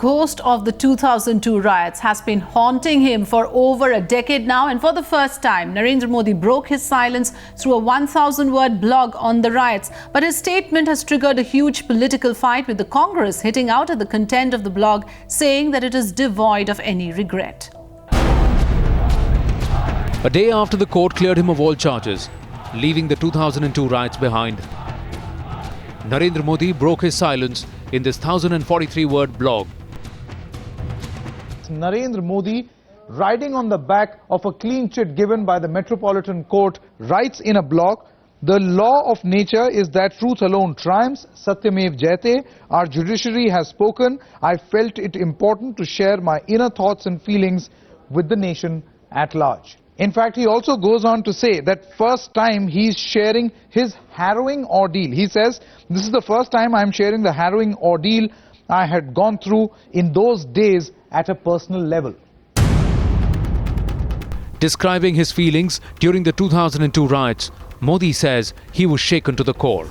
Ghost of the 2002 riots has been haunting him for over a decade now, and for the first time, Narendra Modi broke his silence through a 1,000-word blog on the riots. But his statement has triggered a huge political fight, with the Congress hitting out at the content of the blog, saying that it is devoid of any regret. A day after the court cleared him of all charges, leaving the 2002 riots behind, Narendra Modi broke his silence in this 1,043-word blog. Narendra Modi, riding on the back of a clean chit given by the Metropolitan Court, writes in a blog, "The law of nature is that truth alone triumphs. Satyamev Jayate. Our judiciary has spoken. I felt it important to share my inner thoughts and feelings with the nation at large." In fact, he also goes on to say that first time he's sharing his harrowing ordeal. He says, "This is the first time I'm sharing the harrowing ordeal I had gone through in those days at a personal level." Describing his feelings during the 2002 riots, Modi says he was shaken to the core.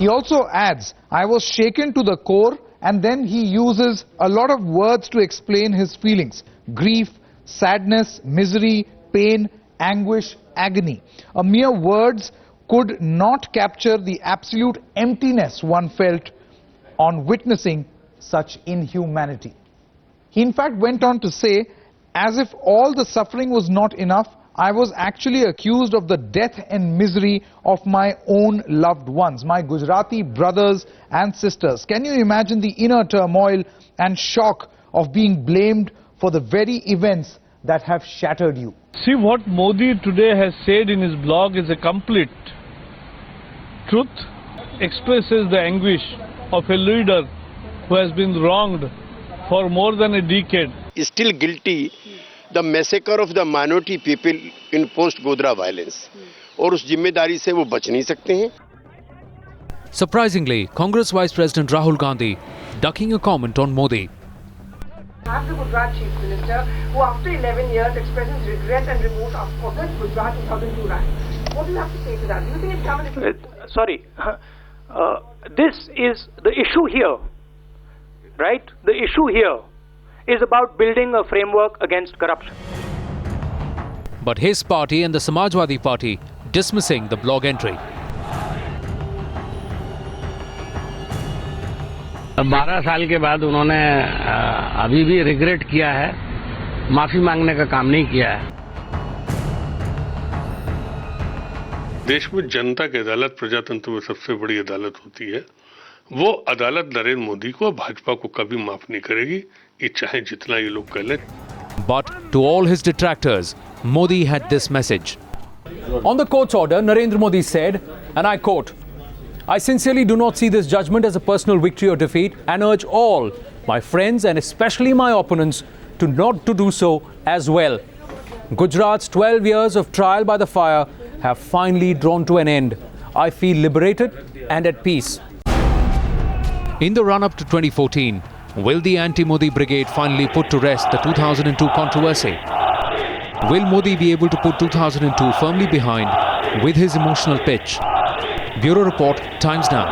He also adds, "I was shaken to the core," and then he uses a lot of words to explain his feelings: grief, sadness, misery, pain, anguish, agony. A mere words could not capture the absolute emptiness one felt on witnessing such inhumanity. He in fact went on to say, "As if all the suffering was not enough, I was actually accused of the death and misery of my own loved ones, my Gujarati brothers and sisters. Can you imagine the inner turmoil and shock of being blamed for the very events that have shattered you?" See, what Modi today has said in his blog is a complete truth, expresses the anguish of a leader who has been wronged for more than a decade. Still guilty the massacre of the minority people in post-Godhra violence. और उस जिम्मेदारी से वो बच नहीं सकते हैं. Surprisingly, Congress Vice President Rahul Gandhi ducking a comment on Modi. Have the Gujarat Chief Minister, who after 11 years expresses regret and remorse for the Gujarat 2002 riots. What do you have to say to that? Do you think it's coming? Sorry, this is the issue here, right? The issue here is about building a framework against corruption. But his party and the Samajwadi Party dismissing the blog entry. 12 साल के बाद उन्होंने अभी भी regret किया है, माफी मांगने का काम नहीं किया है। देश में जनता की अदालत प्रजातंत्र में सबसे बड़ी अदालत होती है। वो अदालत नरेंद्र मोदी को, भाजपा को कभी माफ नहीं करेगी, ये चाहे जितना ये लोग कह लें। But to all his detractors, Modi had this message. On the court's order, Narendra Modi said, and I quote, "I sincerely do not see this judgment as a personal victory or defeat, and urge all my friends and especially my opponents to not to do so as well. Gujarat's 12 years of trial by the fire have finally drawn to an end. I feel liberated and at peace." In the run-up to 2014, will the anti-Modi brigade finally put to rest the 2002 controversy? Will Modi be able to put 2002 firmly behind with his emotional pitch? Bureau Report, Times Now.